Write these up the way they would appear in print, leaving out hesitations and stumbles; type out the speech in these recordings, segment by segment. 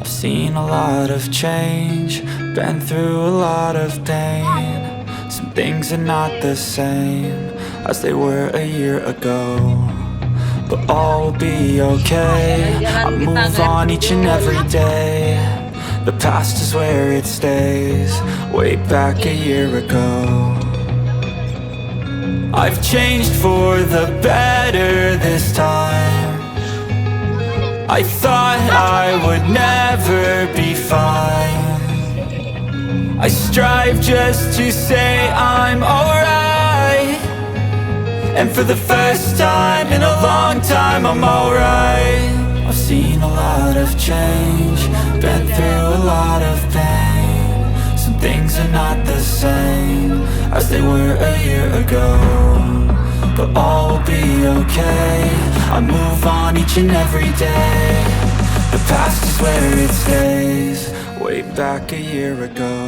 I've seen a lot of change, been through a lot of pain. Some things are not the same as they were a year ago, but all will be okay. I move on each and every day. The past is where it stays, way back a year ago. I've changed for the better this time. I thought I would never be fine. I strive just to say I'm alright, and for the first time in a long time I'm alright. I've seen a lot of change, been through a lot of pain. Some things are not the same as they were a year ago, but all will be okay. I move on each and every day. The past is where it stays, way back a year ago.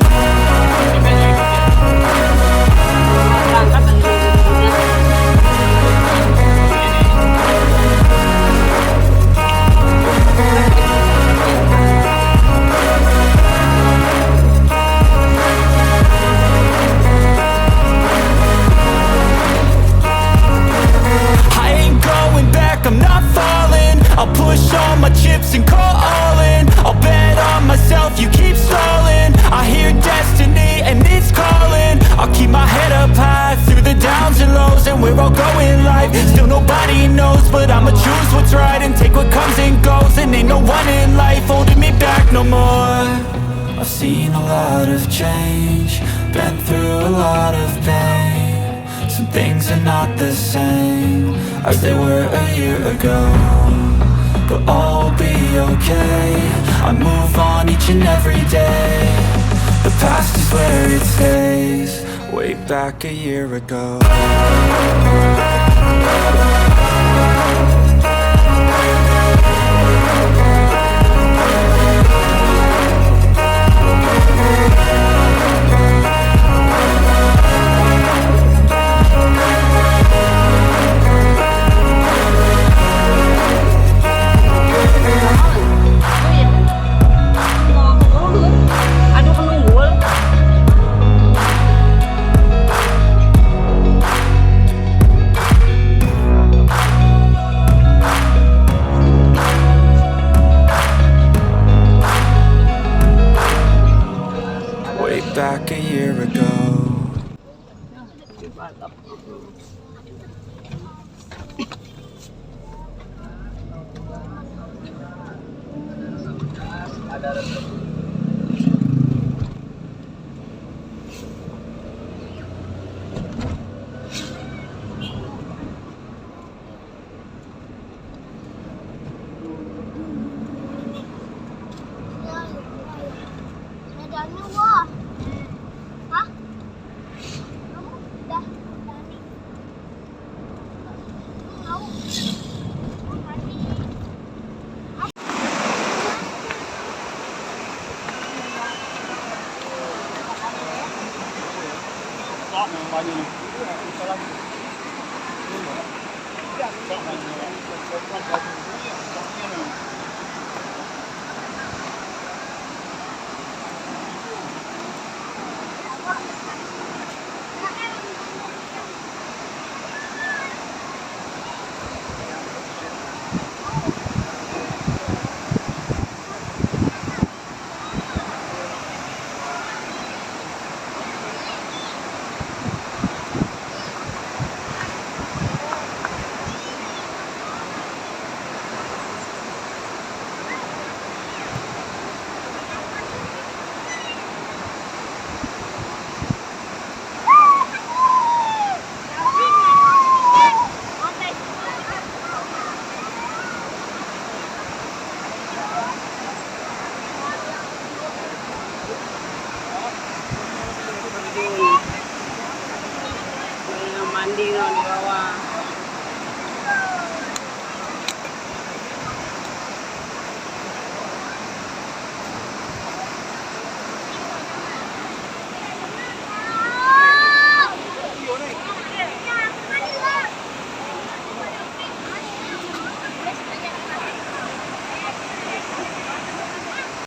I'm not falling, I'll push all my chips and call all in. I'll bet on myself, you keep stalling. I hear destiny and it's calling. I'll keep my head up high through the downs and lows, and we're all going live. Still nobody knows, but I'ma choose what's right and take what comes and goes. And ain't no one in life holding me back no more. I've seen a lot of change, been through a lot of pain. Some things are not the same as they were a year ago, but all will be okay. I move on each and every day. The past is where it stays, way back a year ago. Back a year ago. Bao nhiêu này?